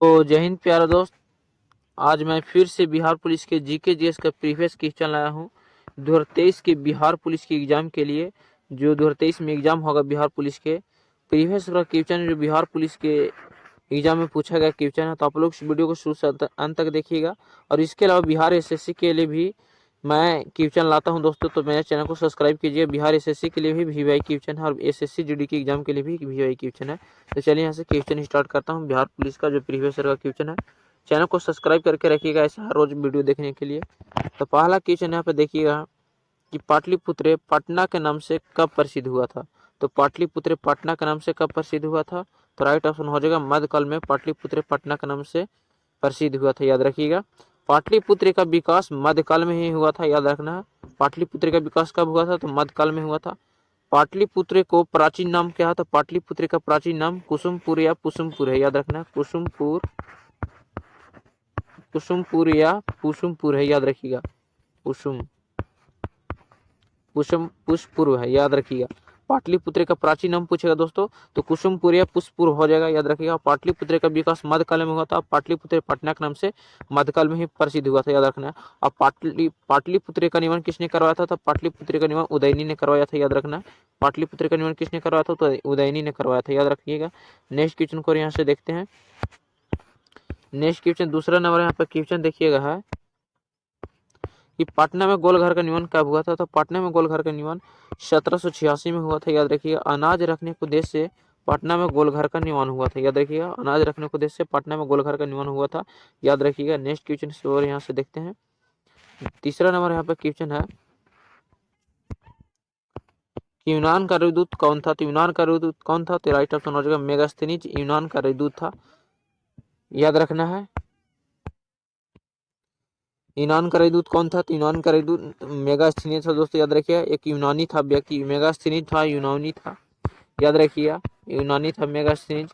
तो जय हिंद प्यारा दोस्त। आज मैं फिर से बिहार पुलिस के जीके जीएस का प्रीवियस क्वेश्चन लाया हूँ 2023 के बिहार पुलिस के एग्जाम के लिए। जो 2023 में एग्जाम होगा बिहार पुलिस के प्रीवियस का क्वेश्चन जो बिहार पुलिस के एग्जाम में पूछा गया क्वेश्चन है। तो आप लोग इस वीडियो को शुरू से अंत तक देखिएगा। और इसके अलावा बिहार एसएससी के लिए भी मैं क्वेश्चन लाता हूं दोस्तों, तो मेरे चैनल को सब्सक्राइब कीजिए। बिहार एसएससी के लिए भी वीवाई क्वेश्चन है और एसएससी जीडी के एग्जाम के लिए भी वीवाई क्वेश्चन है। तो चलिए यहाँ से क्वेश्चन स्टार्ट करता हूँ। बिहार पुलिस का जो प्रीवियस ईयर का क्वेश्चन है, चैनल को सब्सक्राइब करके रखिएगा ऐसे हर रोज वीडियो देखने के लिए। तो पहला क्वेश्चन यहाँ पे देखिएगा कि पाटलिपुत्र पटना के नाम से कब प्रसिद्ध हुआ था। तो पाटलिपुत्र पटना के नाम से कब प्रसिद्ध हुआ था? तो राइट ऑप्शन हो जाएगा मध्यकाल में पाटलिपुत्र पटना के नाम से प्रसिद्ध हुआ था, याद रखिएगा। पाटलिपुत्र का विकास मध्यकाल में ही हुआ था, याद रखना है। पाटलिपुत्र का विकास कब हुआ था? तो मध्यकाल में हुआ था। पाटलिपुत्र को प्राचीन नाम क्या है? तो पाटलिपुत्र का प्राचीन नाम कुसुमपुर या पुसुमपुर है, याद रखना है। कुसुमपुर, कुसुमपुर या पुसुमपुर है, याद रखिएगा। पुष्पुर है, याद रखिएगा। पाटलिपुत्र का प्राचीन नाम पूछेगा दोस्तों तो कुसुमपुर या पुष्पुर हो जाएगा, याद रखिएगा। पाटलिपुत्र का विकास मध्यकाल में हुआ था। पाटलिपुत्र पटना के नाम से मध्यकाल में ही प्रसिद्ध हुआ था, याद रखना है। अब पाटलिपुत्र का निर्माण किसने करवाया था? तो पाटलिपुत्र का निर्माण उदयनी ने करवाया था, याद रखना है। पाटलिपुत्र का निर्माण किसने करवाया था? तो उदयनी ने करवाया था, याद रखिएगा। नेक्स्ट क्वेश्चन को यहाँ से देखते हैं। नेक्स्ट क्वेश्चन दूसरा नंबर यहाँ पर क्वेश्चन देखिएगा है कि पटना में गोलघर का निर्माण कब हुआ था? तो पटना में गोलघर का निर्माण 1786 में हुआ था, याद रखिएगा। अनाज रखने के उद्देश्य से पटना में गोलघर का निर्माण हुआ था, याद रखिएगा। अनाज रखने के उद्देश्य से पटना में गोलघर का निर्माण हुआ था, याद रखिएगा। नेक्स्ट क्वेश्चन और यहाँ से देखते हैं। तीसरा नंबर यहाँ पर क्वेश्चन है कि यूनान का राजदूत कौन था? तो यूनान का राजदूत कौन था? तो राइट ऑप्शन हो जाएगा मेगास्थनीज यूनान का राजदूत था, याद रखना है। यूनान का राजदूत कौन था? तो यूनान का राजदूत मेगास्थनीज था दोस्तों, याद रखिएगा। एक यूनानी था व्यक्ति, मेगास्थनीज था, यूनानी था, याद रखिएगा। यूनानी था मेगास्थनीज।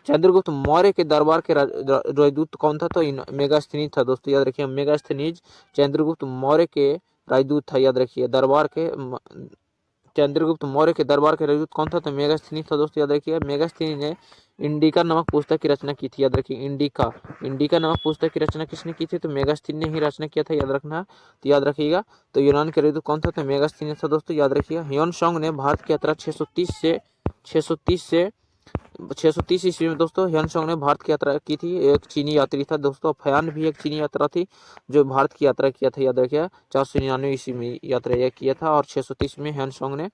चंद्रगुप्त मौर्य के दरबार के राजदूत कौन था? तो मेगास्थनीज था दोस्तों, याद रखिए। मेगास्थनीज चंद्रगुप्त मौर्य के राजदूत था, याद रखिए। चंद्रगुप्त मौर्य के दरबार के राजदूत कौन था? तो मेगास्थनीज था दोस्तों, याद रखिएगा। मेगास्थनीज ने इंडिका नामक पुस्तक की रचना की थी, याद रखिए। इंडिका नामक पुस्तक की रचना किसने की थी? तो मेगास्थनीज ने ही रचना किया था, याद रखना। तो याद रखिएगा। तो यूनान के राजदूत कौन था? तो मेगास्थनीज था दोस्तों, याद रखिएगा। ह्यून सांग ने भारत की यात्रा 630 ईस्वी में दोस्तों ह्यून सांग ने भारत की यात्रा की थी। एक चीनी यात्री था दोस्तों। फयान भी एक चीनी यात्रा थी जो भारत की यात्रा किया था, याद रखिए। 499 ईस्वी में यात्रा यह किया था और 630 में ह्यून सांग ने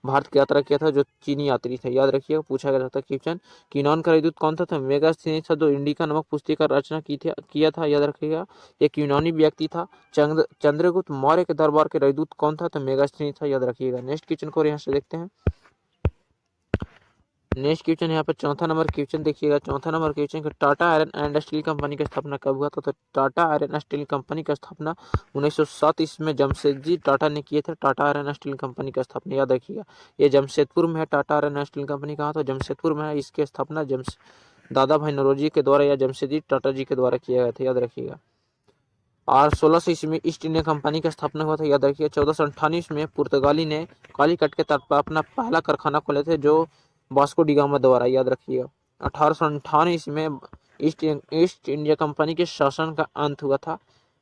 भारत की यात्रा किया था, जो चीनी यात्री था, याद रखिए। पूछा गया था क्वेश्चन कि यूनान का राजदूत कौन था? तो मेगास्थनीज था, जो इंडिका नामक पुस्तिका का रचना किया था, याद रखिएगा। एक यूनानी व्यक्ति था। चंद्रगुप्त मौर्य के दरबार के राजदूत कौन था? तो मेगास्थनीज था, याद रखिएगा। नेक्स्ट क्वेश्चन को यहाँ से देखते हैं। नेक्स्ट क्वेश्चन यहाँ पर चौथा नंबर क्वेश्चन देखिएगा। चौथा नंबर क्वेश्चन का Tata iron and steel company की स्थापना कब हुआ था? तो टाटा आयरन स्टील कंपनी की स्थापना 1907 ईस्वी में जमशेदजी टाटा ने किए थे। टाटा आयरन स्टील कंपनी की स्थापना, याद रखिएगा। ये जमशेदपुर में है। टाटा आयरन स्टील कंपनी कहाँ? तो जमशेदपुर में है। इसकी स्थापना दादा भाई नौरोजी के द्वारा या जमशेदजी टाटा जी के द्वारा किया गया था, याद रखिएगा। और 1600 ईस्वी में ईस्ट इंडिया कंपनी की स्थापना हुआ था, याद रखिए। 1498 में पुर्तगाली ने कालीकट के तट पर अपना पहला कारखाना खोले थे, जो वास्को डी गामा द्वारा, याद रखिएगा। 1898 ईस्वी में ईस्ट इंडिया कंपनी के शासन का अंत हुआ था,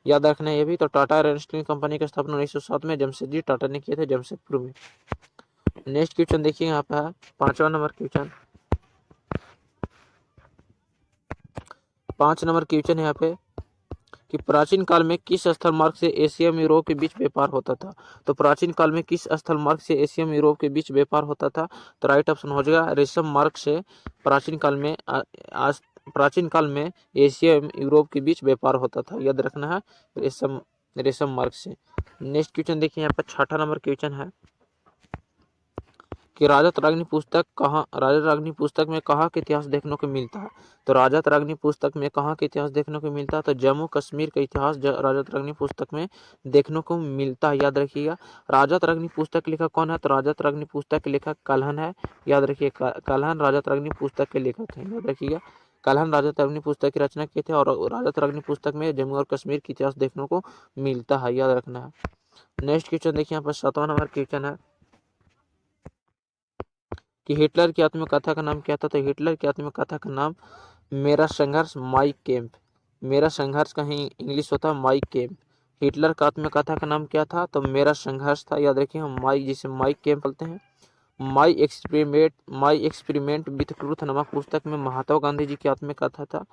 याद रखना ये भी। तो टाटा स्टील कंपनी की स्थापना 1907 में जमशेदजी टाटा ने किए थे, जमशेदपुर में। नेक्स्ट क्वेश्चन देखिए यहाँ पे है 5वां नंबर क्वेश्चन। 5 नंबर क्वेश्चन यहाँ पे कि प्राचीन काल में किस स्थल मार्ग से एशिया में यूरोप के बीच व्यापार होता था? तो प्राचीन काल में किस स्थल मार्ग से एशिया में यूरोप के बीच व्यापार होता था? तो राइट ऑप्शन हो जाएगा रेशम मार्ग से। प्राचीन काल में प्राचीन काल में एशिया एवं यूरोप के बीच व्यापार होता था, याद रखना है। रेशम मार्ग से। नेक्स्ट क्वेश्चन देखिए यहाँ पर 6ठा नंबर क्वेश्चन है कि राजा रागनी पुस्तक में कहाँ के इतिहास देखने को मिलता है? तो राजा रागनी पुस्तक में कहाँ के इतिहास देखने को मिलता है? तो जम्मू कश्मीर का इतिहास राजा रागनी पुस्तक में देखने को मिलता है, याद रखिएगा। राजा रागनी पुस्तक के लेखक कौन है? तो राजा रागनी पुस्तक के लेखक कल्हन है, याद रखिए। कल्हन राजा रागनी पुस्तक के लेखक है, याद रखिएगा। कल्हन राजा रागनी पुस्तक की रचना किए थे और राजा रागनी पुस्तक में जम्मू और कश्मीर का इतिहास देखने को मिलता है, याद रखना है। नेक्स्ट क्वेश्चन देखिए यहाँ पर 7वां नंबर क्वेश्चन है कि हिटलर की आत्मकथा का नाम क्या था? तो हिटलर की आत्मकथा का नाम मेरा संघर्ष माई कैंप, मेरा संघर्ष कहीं इंग्लिश होता है माई कैंप। हिटलर का आत्मकथा का नाम क्या था? तो मेरा संघर्ष था। याद रखिए, हम माई जिसे माई कैंप बोलते हैं। माई एक्सपेरिमेंट विथ ट्रूथ नामक पुस्तक में महात्मा गांधी जी की आत्मकथा था।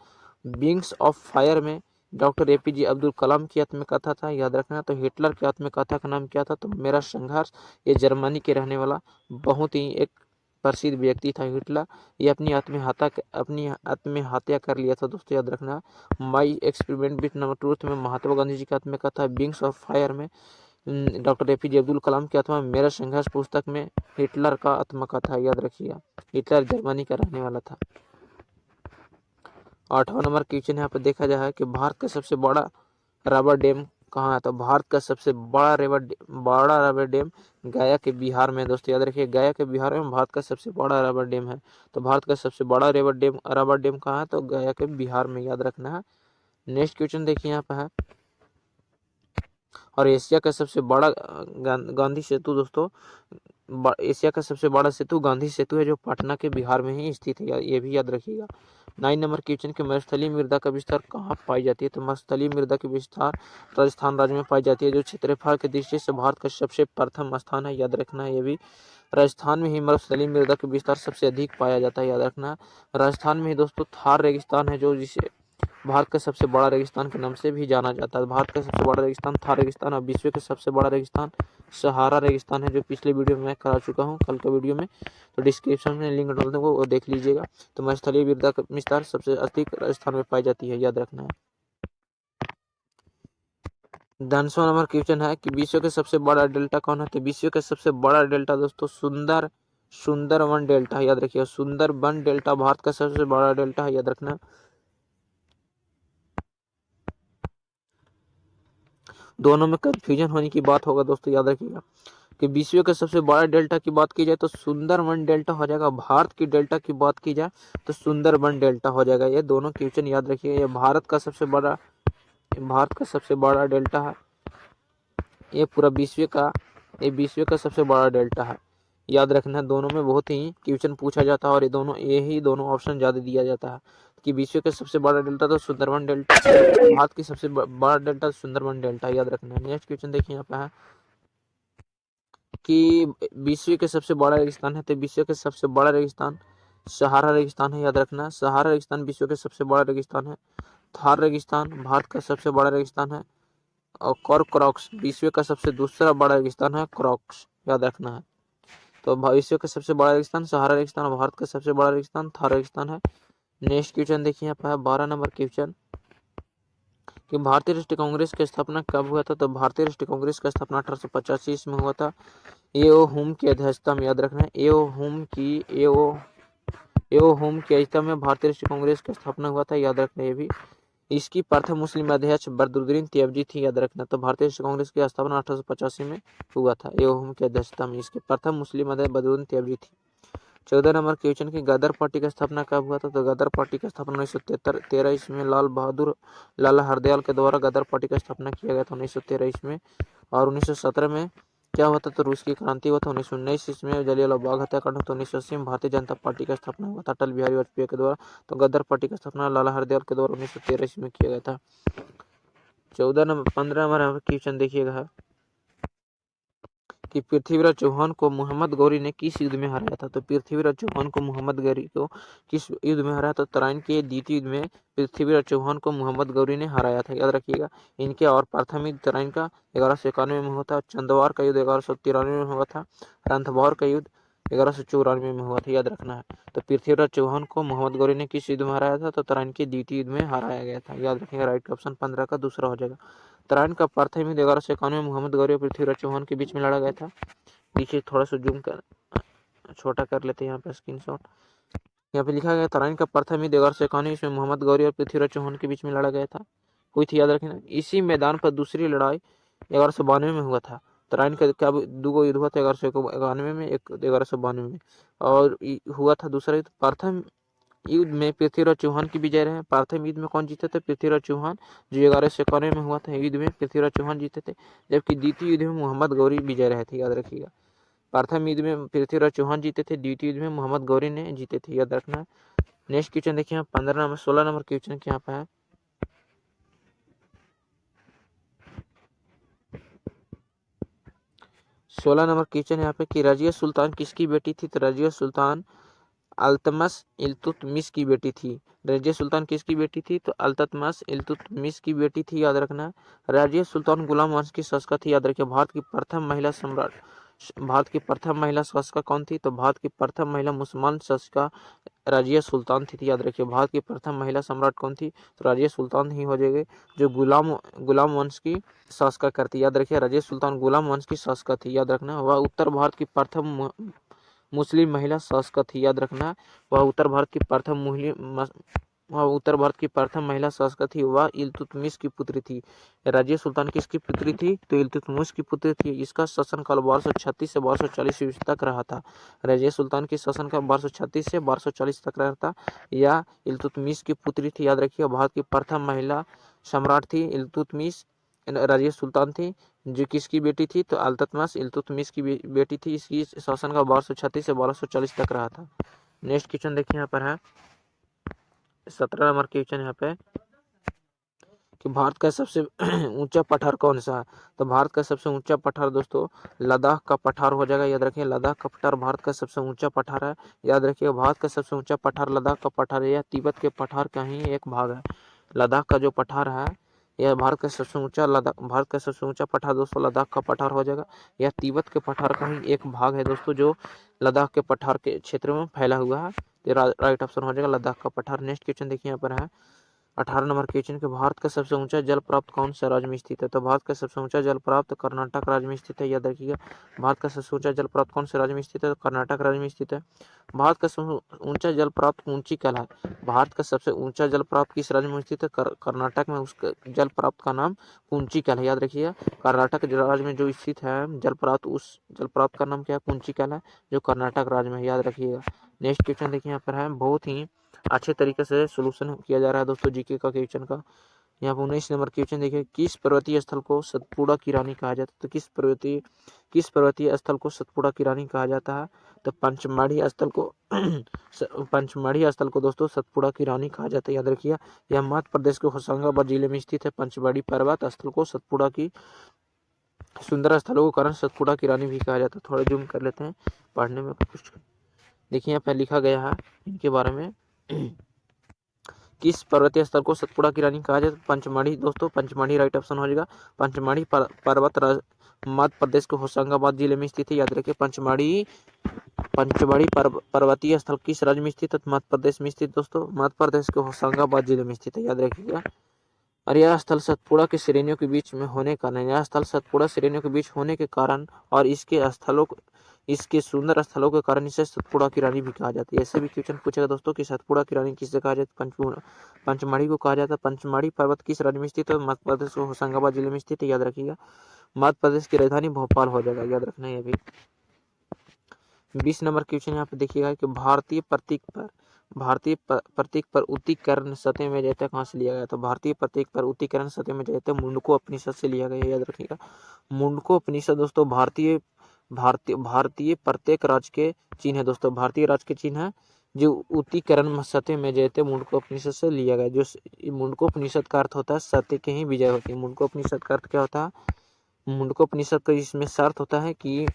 विंग्स ऑफ फायर में डॉक्टर एपीजे अब्दुल कलाम की आत्मकथा था। याद रखना। तो हिटलर की आत्मकथा का नाम क्या था? तो मेरा संघर्ष। ये जर्मनी के रहने वाला बहुत ही एक प्रसिद्ध व्यक्ति था हिटलर। ये अपनी आत्महत्या कर लिया था दोस्तों, याद रखना। माई एक्सपेरिमेंट विथ ट्रूथ में महात्मा गांधी जी की आत्मकथा, विंग्स ऑफ फायर में डॉक्टर एपीजे अब्दुल कलाम की आत्मा, मेरा संघर्ष पुस्तक में हिटलर का आत्मकथा। याद रखिएगा, हिटलर जर्मनी का रहने वाला था। 8वां नंबर क्वेश्चन यहाँ पर देखा जाए कि भारत का सबसे बड़ा रबर डैम कहाँ है? तो भारत का सबसे बड़ा रबर डैम गया के बिहार में। दोस्तों याद रखिए, गया के बिहार में भारत का सबसे बड़ा रबर डैम है। तो भारत का सबसे बड़ा रबर डैम कहाँ है? तो गया के बिहार में। याद रखना है। नेक्स्ट क्वेश्चन देखिए यहाँ पर है, और एशिया का सबसे बड़ा गांधी सेतु दोस्तों, एशिया का सबसे बड़ा सेतु गांधी सेतु है, जो पटना के बिहार में ही स्थित है। ये भी याद रखिएगा। 9 नंबर क्वेश्चन के मरुस्थलीय मृदा का विस्तार कहाँ पाई जाती है? तो मरुस्थलीय मृदा की विस्तार राजस्थान राज्य में पाई जाती है, जो क्षेत्रफल की दृष्टि से भारत का सबसे प्रथम स्थान है। याद रखना है। ये भी राजस्थान में ही मरुस्थलीय मृदा का विस्तार सबसे अधिक पाया जाता है। याद रखना। राजस्थान में ही दोस्तों थार रेगिस्तान है, जो जिसे भारत का सबसे बड़ा रेगिस्तान के नाम से भी जाना जाता है। भारत का सबसे बड़ा रेगिस्तान थार रेगिस्तान, और विश्व का सबसे बड़ा रेगिस्तान सहारा रेगिस्तान है, जो पिछले वीडियो में मैं करा चुका हूँ, कल के वीडियो में। तो डिस्क्रिप्शन में लिंक डाल दूंगा, वो देख लीजिएगा। तो मरुस्थलीय मृदा का विस्तार सबसे अधिक राजस्थान में पाई जाती है। याद रखना है। 10वां नंबर क्वेश्चन है कि विश्व का सबसे बड़ा डेल्टा कौन है? तो विश्व का सबसे बड़ा डेल्टा दोस्तों सुंदरबन डेल्टा। याद रखिए, सुंदरबन डेल्टा भारत का सबसे बड़ा डेल्टा है। याद रखना। दोनों में कंफ्यूजन होने की बात होगा दोस्तों, याद रखिएगा कि विश्व के सबसे बड़ा डेल्टा की बात की जाए तो सुंदरबन डेल्टा हो जाएगा। भारत की डेल्टा की बात की जाए तो सुंदरबन डेल्टा हो जाएगा। ये दोनों क्वेश्चन याद रखिएगा। ये भारत का सबसे बड़ा डेल्टा है। ये पूरा विश्व का सबसे बड़ा डेल्टा है। याद रखना। दोनों में बहुत ही क्वेश्चन पूछा जाता है, और यही दोनों ऑप्शन ज्यादा दिया जाता है कि विश्व का सबसे बड़ा डेल्टा तो सुंदरबन डेल्टा, भारत की सबसे बड़ा डेल्टा सुंदरबन डेल्टा। याद रखना। नेक्स्ट क्वेश्चन देखिए यहाँ पे है कि विश्व के सबसे बड़ा रेगिस्तान है। तो विश्व के सबसे बड़ा रेगिस्तान सहारा रेगिस्तान है। याद रखना। सहारा रेगिस्तान विश्व के सबसे बड़ा रेगिस्तान है। थार रेगिस्तान भारत का सबसे बड़ा रेगिस्तान है। और क्रॉक्स विश्व का सबसे दूसरा बड़ा रेगिस्तान है। क्रॉक्स याद रखना है। तो विश्व का सबसे बड़ा रेगिस्तान सहारा रेगिस्तान, और भारत का सबसे बड़ा रेगिस्तान थार रेगिस्तान है। नेक्स्ट क्वेश्चन देखिए यहाँ पर 12 नंबर क्वेश्चन कि भारतीय राष्ट्रीय कांग्रेस की स्थापना कब हुआ था? तो भारतीय राष्ट्रीय कांग्रेस का स्थापना 1885 में हुआ था। एओ हुम की अध्यक्षता में। याद रखना है। एओ हुम की अध्यक्षता में भारतीय राष्ट्रीय कांग्रेस की स्थापना हुआ था। याद रखना। ये भी इसकी प्रथम मुस्लिम अध्यक्ष बदरुद्दीन तैयबजी थी। याद रखना। तो भारतीय राष्ट्रीय कांग्रेस की स्थापना 1885 में हुआ था। एओ हुम की अध्यक्षता में इसकी प्रथम मुस्लिम अध्यक्ष बदरुद्दीन तैयबजी थी। 14 नंबर क्वेश्चन की गदर पार्टी का स्थापना कब हुआ था? तो गदर पार्टी का स्थापना 1913 ईस्वी में लाला हरदयाल के द्वारा गदर पार्टी का स्थापना किया गया था 1913 ईस्वी में। और 1917 में क्या हुआ था? तो रूस की क्रांति हुआ था। 1919 ईस्वी में जलियांवाला बाग हत्याकांड। तो 1980 में भारतीय जनता पार्टी का स्थापना हुआ था अटल बिहारी वाजपेयी के द्वारा। तो गदर पार्टी का स्थापना लाला हरदयाल के द्वारा 1913 ईस्वी में किया गया था। 15 नंबर क्वेश्चन देखिएगा कि पृथ्वीराज चौहान को मोहम्मद गौरी ने किस युद्ध में हराया था? तो पृथ्वीराज चौहान को मोहम्मद गौरी को किस युद्ध में हराया? तो तराइन के द्वितीय युद्ध में पृथ्वीराज चौहान को मोहम्मद गौरी ने हराया था। याद रखिएगा। इनके और प्रथम युद्ध तराइन का 1191 में हुआ था। चंदवार का युद्ध 1193 में हुआ था। रणथंभौर का युद्ध 1194 में हुआ था। याद रखना है। तो पृथ्वीराज चौहान को मोहम्मद गौरी ने किस युद्ध में हराया था? तो तराइन के द्वितीय युद्ध में हराया गया था। याद रखिएगा। राइट ऑप्शन 15 का दूसरा हो जाएगा। तराइन का प्रथम युद्ध 1191 में मोहम्मद गौरी और पृथ्वीराज चौहान के बीच में लड़ा गया था। नीचे थोड़ा सा जूम कर छोटा कर लेते हैं यहाँ पे स्क्रीनशॉट। यहाँ पे लिखा गया तराइन का प्रथम युद्ध 1191 इसमें मोहम्मद गौरी और पृथ्वीराज चौहान के बीच में लड़ा गया था। कोई थी? याद रखना। इसी मैदान पर दूसरी लड़ाई 1192 में हुआ था। तराइन का क्या दो युद्ध हुआ था, 1191 में, एक 1192 में। और हुआ था दूसरा युद्ध। प्रथम युद्ध में पृथ्वीराज चौहान की विजय रहे। प्रथम युद्ध में कौन जीते थे? पृथ्वीराज चौहान, जो 1191 में हुआ था। युद्ध में पृथ्वीराज चौहान जीते थे, जबकि द्वितीय युद्ध में मोहम्मद गौरी विजय रहे थे। याद रखिएगा। प्रथम युद्ध में पृथ्वीराज चौहान जीते थे, द्वितीय युद्ध में मोहम्मद गौरी ने जीते थे। याद रखना। नेक्स्ट क्वेश्चन देखिए 16 नंबर क्वेश्चन के यहाँ पे है। सोलह नंबर क्वेश्चन यहाँ पे कि रजिया सुल्तान किसकी बेटी थी? तो रजिया सुल्तान अल्तमस इल्तुतमिश की बेटी थी। रजिया सुल्तान किसकी बेटी थी? तो अल्तमस इल्तुतमिश की बेटी थी, याद रखना। रजिया सुल्तान गुलाम वंश की शासक थी, याद रखिए। भारत की प्रथम महिला सम्राट, भारत की प्रथम महिला शासक कौन थी? तो भारत की प्रथम महिला मुसलमान शासिका रजिया सुल्तान थी, याद रखिए। भारत की प्रथम महिला सम्राट कौन थी? तो रजिया सुल्तान ही हो जाएगी, जो गुलाम वंश की शासका करती, याद रखिए। रजिया सुल्तान गुलाम वंश की शासका थी, याद रखना। वह उत्तर भारत की प्रथम मुस्लिम महिला शासक थी, याद रखना। वह उत्तर भारत की प्रथम वह उत्तर भारत की प्रथम महिला शासक थी। वह इल्तुतमिश की पुत्री थी। रजिया सुल्तान किसकी पुत्री थी? तो इल्तुतमिश की पुत्री थी। इसका शासनकाल 1236 से 1240 ईस्वी तक रहा था। रजिया सुल्तान की शासनकाल 1236 से 1240 तक रहा था। यह इल्तुतमिश की पुत्री थी, याद रखिए। भारत की प्रथम महिला सम्राट थी इल्तुतमिश, रजिया सुल्तान थी, जो किसकी बेटी थी? तो अल्ततमिश इल्तुतमिश की बेटी थी। इसकी शासन का 1236 से 1240 तक रहा था। नेक्स्ट क्वेश्चन देखिए यहाँ पर है 17 नंबर क्वेश्चन यहाँ पे कि भारत का सबसे ऊंचा पठार कौन सा है? तो भारत का सबसे ऊंचा पठार दोस्तों लद्दाख का पठार हो जाएगा, याद रखिए। लद्दाख का पठार भारत का सबसे ऊंचा पठार है, याद रखिए। भारत का सबसे ऊंचा पठार लद्दाख का पठार है। यह तिब्बत के पठार का ही एक भाग है। लद्दाख का जो पठार है यह भारत का सबसे ऊंचा भारत का सबसे ऊंचा पठार दोस्तों लद्दाख का पठार हो जाएगा। यह तिब्बत के पठार का ही एक भाग है दोस्तों, जो लद्दाख के पठार के क्षेत्र में फैला हुआ है। राइट ऑप्शन हो जाएगा लद्दाख का पठार। नेक्स्ट क्वेश्चन देखिए यहाँ पर है 18 नंबर क्वेश्चन के भारत का सबसे ऊंचा जल प्राप्त कौन सा राज्य में स्थित है? तो भारत का सबसे ऊंचा जल प्राप्त कर्नाटक राज्य में स्थित है, याद रखिएगा। भारत का सबसे ऊंचा जल प्राप्त कौन से राज्य में स्थित है? तो कर्नाटक राज्य में स्थित है। भारत का सबसे ऊंचा जल प्राप्त कुंची कल है। भारत का सबसे ऊंचा जल प्राप्त किस राज्य में स्थित है? कर्नाटक में। उसका जल प्राप्त का नाम कुंची कल है, याद रखिएगा। कर्नाटक राज्य में जो स्थित है जल प्राप्त, उस जल प्राप्त का नाम क्या है? कुंची कल है, जो कर्नाटक राज्य में, याद रखिएगा। नेक्स्ट क्वेश्चन देखिए यहाँ पर है, बहुत ही अच्छे तरीके से सोल्यूशन किया जा रहा है दोस्तों जीके का क्वेश्चन का। यहाँ पर 19 नंबर क्वेश्चन देखिए, किस पर्वतीय स्थल को सतपुड़ा की रानी कहा जाता है? तो किस पर्वतीय स्थल को सतपुड़ा की रानी कहा जाता है? तो पंचमढ़ी स्थल को दोस्तों सतपुड़ा की रानी कहा जाता है, याद रखिए। यह मध्य प्रदेश के होशंगाबाद जिले में स्थित है। पंचमढ़ी पर्वत स्थल को सतपुड़ा की सुंदर स्थलों के कारण सतपुड़ा की रानी भी कहा जाता है। थोड़ा जूम कर लेते हैं, पढ़ने में कुछ देखिए यहाँ पे लिखा गया है इनके बारे में। किस पर्वतीय स्थल को सतपुड़ा की रानी कहा जाता है? पंचमढ़ी दोस्तों, पंचमढ़ी राइट ऑप्शन हो जाएगा। पंचमढ़ी पर्वत मध्य प्रदेश के होशंगाबाद जिले में स्थित है, याद रखिए। पंचमढ़ी पर्वतीय स्थल किस राज्य में स्थित है? मध्य प्रदेश में स्थित दोस्तों, मध्य प्रदेश के होशंगाबाद जिले में स्थित है, याद रखिएगा। और यह स्थल सतपुड़ा की श्रेणियों के बीच में होने का यह स्थल सतपुड़ा श्रेणियों के बीच होने के कारण और इसके सुंदर स्थलों के कारण इसे सतपुड़ा की रानी भी कहा जाती है। ऐसे भी क्वेश्चन पूछेगा दोस्तों कि सतपुड़ा की रानी किससे कहा जाता है? पंचमढ़ी को कहा जाता है। पंचमढ़ी पर्वत किस राज्य में स्थित है? मध्य प्रदेश के होशंगाबाद जिले में स्थित है, याद रखिएगा। मध्य प्रदेश की राजधानी भोपाल हो जाएगा, याद रखना है। ये भी 20 नंबर क्वेश्चन यहाँ पे देखिएगा कि भारतीय प्रतीक पर उत्कीर्ण सतह में जयते कहाँ से लिया गया? तो भारतीय प्रतीक पर उत्कीर्ण सतह में जयते मुंडको उपनिषद से लिया गया, याद रखिएगा। मुंडको उपनिषद दोस्तों भारतीय प्रत्येक राज्य के चिन्ह है दोस्तों, भारतीय राज्य के चिन्ह है, जो उत्कीर्ण सतह में जयते मुंडको उपनिषद से लिया गया। जो मुंडको उपनिषद का अर्थ होता है सत्य की ही विजय होती है। मुंडको उपनिषद का अर्थ क्या होता है? मुंडको उपनिषद का इसमें शर्त होता है कि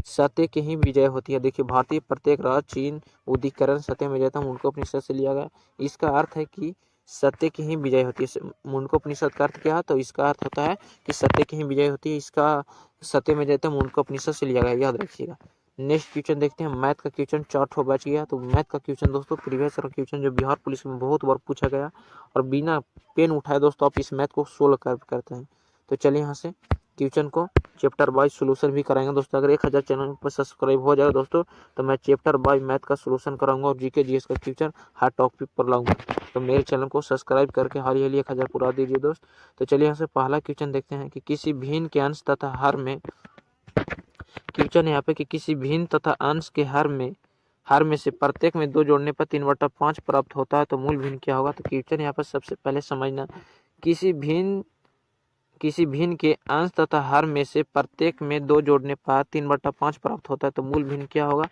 सत्य की ही विजय होती है। देखिए, भारतीय प्रत्येक राज्य चिन्ह उदीकरण सत्य में जयते मुंडको उपनिषद से लिया गया। इसका अर्थ है कि सत्य की ही विजय होती है। मुंडको उपनिषद का अर्थ क्या है? तो इसका अर्थ होता है कि सत्य की ही विजय होती है। इसका सत्य में जयते मुंडको उपनिषद से लिया गया, याद रखिएगा। नेक्स्ट क्वेश्चन देखते हैं, मैथ का क्वेश्चन 4 ठो बच गया। तो मैथ का क्वेश्चन दोस्तों प्रीवियस ईयर क्वेश्चन जो बिहार पुलिस में बहुत बार पूछा गया और बिना पेन उठाए दोस्तों आप इस मैथ को सोल्व करते हैं। तो चलिए यहाँ से क्वेश्चन को चैप्टर वाइज सोल्यूशन भी कराएंगे दोस्तों। अगर 1000 चैनल पर सब्सक्राइब हो जाएगा दोस्तों तो मैं चैप्टर वाइज मैथ का सोल्यूशन कराऊंगा और जीके जीएस का क्वेश्चन हर टॉपिक पर लाऊंगा। तो मेरे चैनल को सब्सक्राइब करके हाल ही 1000 पूरा दीजिए दोस्त। तो चलिए यहाँ से पहला क्वेश्चन देखते हैं कि किसी भिन्न के अंश तथा हर में क्वेश्चन यहाँ पे कि किसी भिन्न तथा अंश के हर में से प्रत्येक में 2 जोड़ने पर 3/5 प्राप्त होता है, तो मूल भिन्न क्या होगा? तो क्वेश्चन यहाँ पर सबसे पहले समझना, किसी भिन्न के अंश तथा हर में से प्रत्येक में 2 जोड़ने पर 3/5 प्राप्त होता है, तो मूल भिन्न क्या होगा?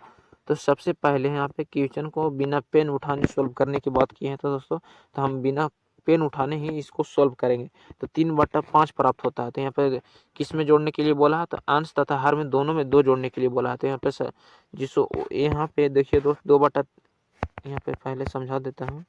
तो सबसे पहले यहाँ पे क्वेश्चन को बिना पेन उठाने सॉल्व करने की बात की है। तो दोस्तों तो हम बिना पेन उठाने ही इसको सॉल्व करेंगे। तो 3/5 प्राप्त होता है। तो यहाँ पे किस में जोड़ने के लिए बोला है, तो अंश तथा हर में दोनों में 2 जोड़ने के लिए बोला है। तो यहाँ पे जिसको यहाँ पे देखिए दोस्त 2/, यहाँ पे पहले समझा देता हूँ।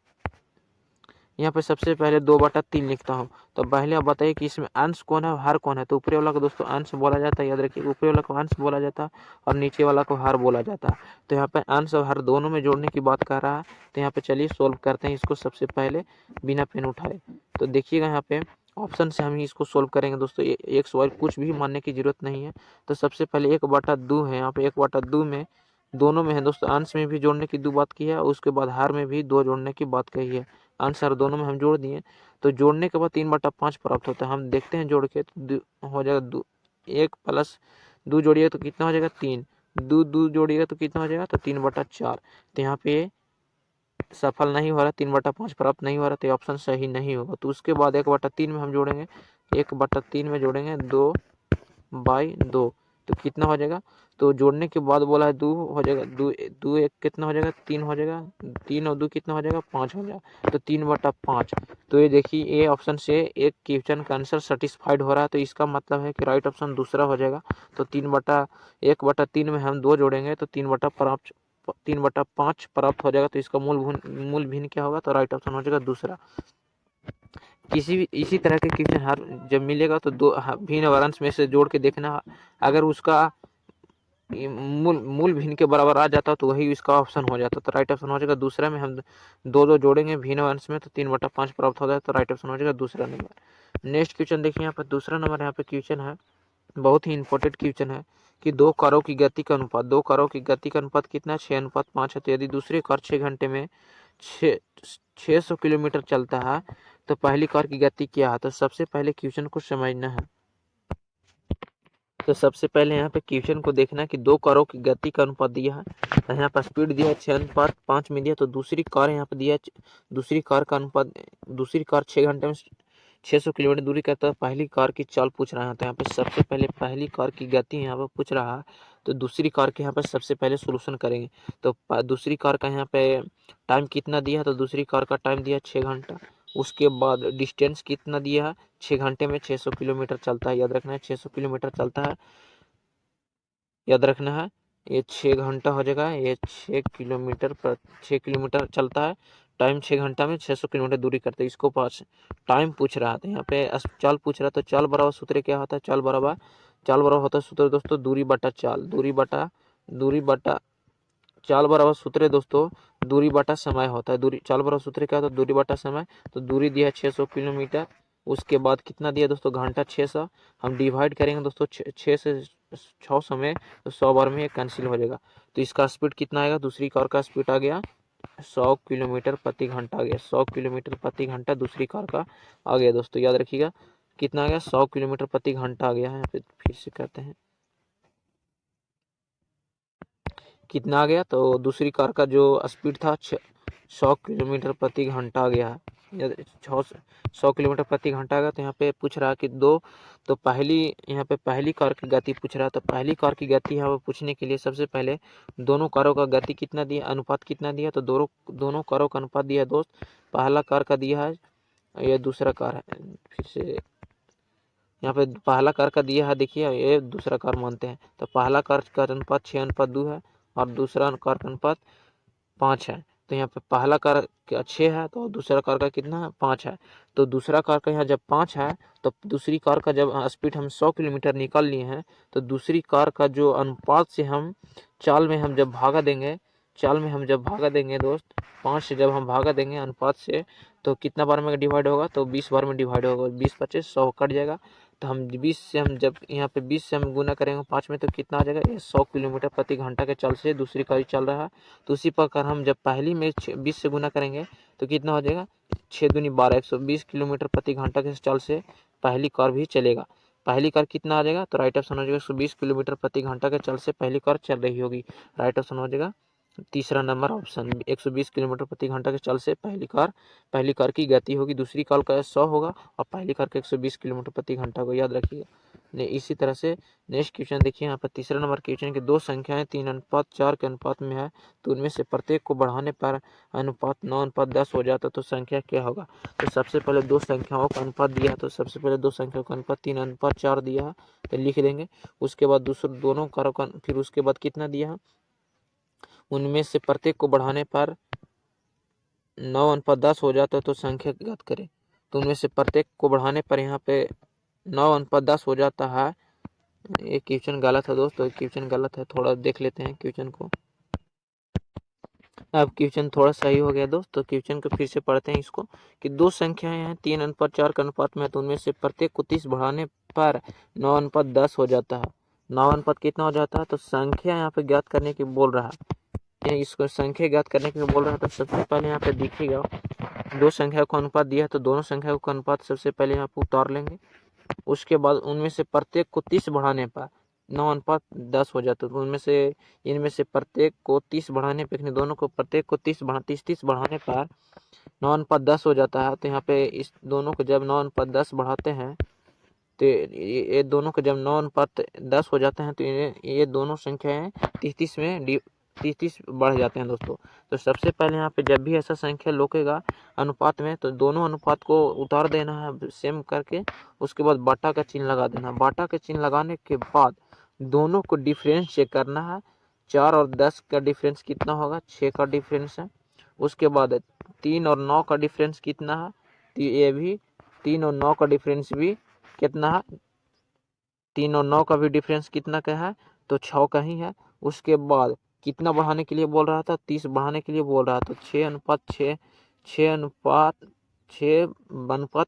यहाँ पे सबसे पहले 2/3 लिखता हूँ। तो पहले आप बताइए कि इसमें अंश कौन है और हर कौन है। तो ऊपरी वाला को दोस्तों अंश बोला जाता है, याद रखिए ऊपरी वाला को अंश बोला जाता है और नीचे वाला को हर बोला जाता है। तो यहाँ पे अंश और हर दोनों में जोड़ने की बात कर रहा है। तो यहाँ पे चलिए सोल्व करते हैं इसको सबसे पहले बिना पेन उठाए। तो देखिएगा यहाँ पे ऑप्शन से हम ही इसको सोल्व करेंगे दोस्तों। एक्स वाई कुछ भी मानने की जरूरत नहीं है। तो सबसे पहले 1/2 है, यहाँ पे 1/2 में दोनों में है दोस्तों। अंश में भी जोड़ने की 2 बात की है और उसके बाद हर में भी 2 जोड़ने की बात कही है। आंसर दोनों में हम जोड़ दिए। तो जोड़ने के बाद 3/5 प्राप्त होता है। हम देखते हैं जोड़ के, तो हो जाएगा 1 + 2 जोड़िएगा तो कितना हो जाएगा 3, 2 जोड़िएगा तो कितना हो जाएगा तो 3/4। तो यहाँ पे सफल नहीं हो रहा, 3/5 प्राप्त नहीं हो रहा, तो ऑप्शन सही नहीं होगा। तो उसके बाद 1/3 में हम जोड़ेंगे, 1/3 में जोड़ेंगे 2/2, तो कितना हो जाएगा। तो जोड़ने के बाद बोला है 2 हो जाएगा, 2 1 कितना हो जाएगा 3 हो जाएगा, 3 और 2 कितना हो जाएगा 5 हो जाएगा। तो 3/5। तो ये देखिए ये ऑप्शन से एक क्वेश्चन का आंसर सेटिस्फाइड हो रहा है। तो इसका मतलब है कि राइट ऑप्शन दूसरा हो जाएगा। तो 1/3 में हम 2 जोड़ेंगे तो 3/5 प्राप्त हो जाएगा। तो इसका मूल भिन्न क्या होगा, तो राइट ऑप्शन हो जाएगा दूसरा। किसी भी इसी तरह के क्वेश्चन हर जब मिलेगा तो दो भिन्न और अंश में से जोड़ के देखना। अगर उसका मूल भिन्न के बराबर आ जाता तो वही इसका ऑप्शन हो जाता। तो राइट ऑप्शन हो जाएगा दूसरा में हम 2 जोड़ेंगे भिन्न अंश में तो 3/5 प्राप्त हो जाए। तो राइट ऑप्शन हो जाएगा दूसरा नंबर। नेक्स्ट क्वेश्चन देखिए यहाँ पर दूसरा नंबर यहाँ पे क्वेश्चन है, बहुत ही इंपॉर्टेंट क्वेश्चन है कि 2 कारों की गति का अनुपात, 2 कारों की गति का अनुपात कितना 6:5 है। तो यदि दूसरी कार 6 घंटे में 600 किलोमीटर चलता है तो पहली कार की गति क्या है। तो सबसे पहले क्वेश्चन को समझना है। तो सबसे पहले यहाँ पे क्वेश्चन को देखना है कि 2 कारों की गति का अनुपात दिया है। तो यहाँ पर स्पीड दिया है 6:5 में दिया। तो दूसरी कार यहाँ पे दिया है, दूसरी कार का अनुपात, दूसरी कार 6 घंटे में 600 किलोमीटर दूरी करता है। पहली कार की चाल पूछ रहा है। तो यहाँ पे सबसे पहले पहली कार की गति यहाँ पे पूछ रहा है। तो दूसरी कार के यहाँ पे सबसे पहले सोल्यूशन करेंगे। तो दूसरी कार का यहाँ पे टाइम कितना दिया है, तो दूसरी कार का टाइम दिया 6 घंटा। उसके बाद डिस्टेंस कितना दिया है, 6 घंटे में 600 किलोमीटर चलता है। याद रखना है 600 किलोमीटर चलता है, याद रखना है। ये 6 घंटा हो जाएगा, ये 6 किलोमीटर चलता है। टाइम 6 घंटा में 600 किलोमीटर दूरी करते हैं। इसको पास टाइम पूछ रहा था, यहाँ पे चाल पूछ रहा था। चाल बराबर सूत्र क्या होता है, चाल बराबर होता है सूत्र दोस्तों दूरी बटा चाल, चाल बराबर सूत्र दोस्तों दूरी बटा समय होता है। चाल बराबर सूत्र क्या होता है, दूरी बटा समय। तो दूरी दिया है 600 किलोमीटर। उसके बाद कितना दिया दोस्तों घंटा 600। हम डिवाइड करेंगे दोस्तों 6 से 600 में, तो 100 बार में ये कैंसिल हो जाएगा। तो इसका स्पीड कितना आएगा, दूसरी कार का स्पीड आ गया 100 किलोमीटर प्रति घंटा आ गया। 100 किलोमीटर प्रति घंटा दूसरी कार का आ गया दोस्तों। याद रखिएगा कितना आ गया, 100 किलोमीटर प्रति घंटा आ गया है। फिर से करते हैं कितना आ गया। तो दूसरी कार का जो स्पीड था 100 किलोमीटर प्रति घंटा आ गया है। 100 किलोमीटर प्रति घंटा आ गया। तो यहाँ पे पूछ रहा है कि तो यहाँ पे पहली कार की गति पूछ रहा है। तो पहली कार की गति यहाँ पे पूछने के लिए सबसे पहले दोनों कारों का गति कितना दिया, अनुपात कितना दिया। तो दोनों कारों का अनुपात दिया दोस्त। पहला कार का दिया है, यह दूसरा कार है। फिर से यहाँ पे पहला कार का दिया है, देखिए ये दूसरा कार मानते हैं। तो पहला कार का अनुपात 6:2 है और दूसरा कार का अनुपात 5 है। तो यहाँ पे पहला कार का 6 है तो दूसरा कार का कितना है 5 है। तो दूसरा कार का यहाँ जब 5 है तो दूसरी कार का जब स्पीड हम 100 किलोमीटर निकाल लिए हैं, तो दूसरी कार का जो अनुपात से हम चाल में हम जब भागा देंगे दोस्त, 5 से जब हम भागा देंगे अनुपात से, तो कितना बार में डिवाइड होगा, तो 20 बार में डिवाइड होगा। 20 25 100 कट जाएगा। तो हम 20 से हम जब यहाँ पे 20 से हम गुना करेंगे 5 में, तो कितना आ जाएगा, 100 किलोमीटर प्रति घंटा के चाल से दूसरी कार चल रहा है। तो उसी प्रकार हम जब पहली में 20 से गुना करेंगे तो कितना हो जाएगा, 6 दूनी 12, 120 किलोमीटर प्रति घंटा के चाल से पहली कार भी चलेगा। पहली कार कितना आ जाएगा, तो राइट ऑप्शन हो जाएगा 120 किलोमीटर प्रति घंटा के चाल से पहली कार चल रही होगी। राइट ऑप्शन हो जाएगा तीसरा नंबर ऑप्शन। 120 किलोमीटर प्रति घंटा के चाल से पहली कार की गति होगी। दूसरी कार का 100 होगा और पहली कार का 120 किलोमीटर प्रति घंटा को याद रखिएगा। इसी तरह से नेक्स्ट क्वेश्चन देखिए यहाँ पर तीसरा नंबर क्वेश्चन की दो संख्याएं 3:4 के अनुपात में है, तो उनमें से प्रत्येक को बढ़ाने पर अनुपात 9:10 हो जाता, तो संख्या क्या होगा। तो सबसे पहले दो संख्याओं का अनुपात दिया है, तो सबसे पहले दो संख्याओं का अनुपात 3:4 दिया है, तो लिख देंगे। उसके बाद दूसरे दोनों कारों का फिर उसके बाद कितना दिया है, उनमें से प्रत्येक को बढ़ाने पर 9:10 हो जाता है, तो संख्या ज्ञात करें। तो उनमें से प्रत्येक को बढ़ाने पर यहाँ पे 9:10 हो जाता है। ये क्वेश्चन गलत है दोस्तों, क्वेश्चन गलत है, थोड़ा देख लेते हैं क्वेश्चन को। अब क्वेश्चन थोड़ा सही हो गया दोस्तों, क्वेश्चन को फिर से पढ़ते हैं इसको कि दो संख्याएं हैं 3:4 के अनुपात में, तो उनमें से प्रत्येक को 30 बढ़ाने पर 9:10 हो जाता है। 9 कितना हो जाता है, तो संख्या यहाँ पे ज्ञात करने की बोल रहा है, इसको संख्या ज्ञात करने के बोल रहा है। तो सबसे पहले यहाँ पे देखिएगा दो संख्या को अनुपात दिया है, तो दोनों संख्या को अनुपात सबसे पहले यहाँ पे उतार लेंगे। उसके बाद उनमें से प्रत्येक को 30 बढ़ाने पर 9:10 हो जाता है, तो उनमें से इनमें से प्रत्येक को 30 बढ़ाने पर दोनों को प्रत्येक को 30 बढ़ाने पर 9:10 हो जाता है। तो यहाँ पे इस दोनों को जब 9:10 बढ़ाते हैं, तो ये दोनों को जब 9:10 हो जाते हैं, तो ये दोनों संख्याएं 30 में 30 बढ़ जाते हैं दोस्तों। तो सबसे पहले यहाँ पे जब भी ऐसा संख्या लोकेगा अनुपात में, तो दोनों अनुपात को उतार देना है सेम करके। उसके बाद बाटा का चिन्ह लगा देना। बाटा का चिन्ह लगाने के बाद दोनों को डिफरेंस चेक करना है। 4 और 10 का डिफरेंस कितना होगा, 6 का डिफरेंस है। उसके बाद 3 और 9 का डिफरेंस कितना है, तो ये भी 3 और 9 का डिफरेंस भी कितना है, 3 और 9 का भी डिफरेंस कितना का है, तो 6 का ही है। उसके बाद कितना बढ़ाने के लिए बोल रहा था, 30 बढ़ाने के लिए बोल रहा था। 6:6 6 अनुपात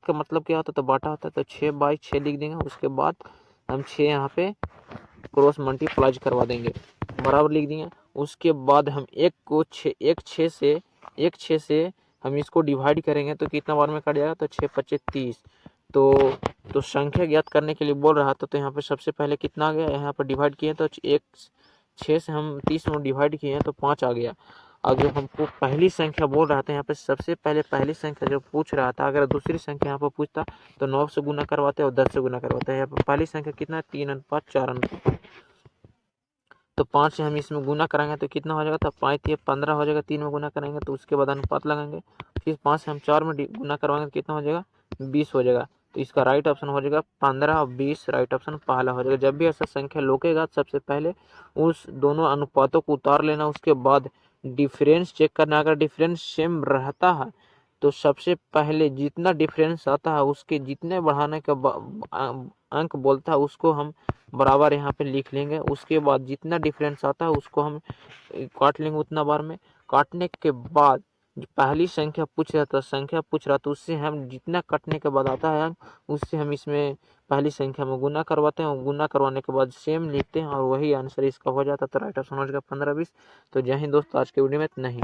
का मतलब क्या होता है, तो बाटा होता है, तो 6/6 लिख देंगे। उसके बाद हम 6 यहाँ पे क्रॉस मल्टीप्लाई करवा देंगे, बराबर लिख देंगे। उसके बाद हम एक 6 से हम इसको डिवाइड करेंगे, तो कितना बार में कट जाएगा, तो 6×5 = 30। तो संख्या ज्ञात करने के लिए बोल रहा था, तो यहाँ पे सबसे पहले कितना आ गया, यहाँ पर डिवाइड किए तो 6 से हम 30 में डिवाइड किए हैं, तो 5 आ गया। अगर हमको पहली संख्या बोल रहा था, यहाँ पे सबसे पहले पहली संख्या जो पूछ रहा था, अगर दूसरी संख्या यहाँ पर पूछता तो 9 से गुना करवाते और 10 से गुना करवाते। यहाँ पर पहली संख्या कितना है, 3:4। तो 5 से हम इसमें गुना कराएंगे तो कितना हो जाएगा, तो 5 × 15 हो जाएगा। 3 में गुना करेंगे तो उसके बाद अनुपात लगाएंगे। फिर 5 से हम 4 में गुना करवाएंगे तो कितना हो जाएगा, 20 हो जाएगा। तो इसका राइट ऑप्शन हो जाएगा 15 और 20, राइट ऑप्शन पहला हो जाएगा। जब भी ऐसा संख्या लोकेगा, सबसे पहले उस दोनों अनुपातों को उतार लेना। उसके बाद डिफरेंस चेक करना। अगर डिफरेंस सेम रहता है, तो सबसे पहले जितना डिफरेंस आता है उसके जितने बढ़ाने का अंक बोलता है उसको हम बराबर यहाँ पे लिख लेंगे। उसके बाद जितना डिफरेंस आता है उसको हम काट लेंगे उतना बार में। काटने के बाद पहली संख्या पूछ रहा था उससे हम जितना कटने के बाद आता है उससे हम इसमें पहली संख्या में गुना करवाते हैं, और गुना करवाने के बाद सेम लिखते हैं, और वही आंसर इसका हो जाता है। तो राइट ऑप्शन हो जाएगा 15-20। तो जय हिंद दोस्तों, आज के वीडियो में इतना ही।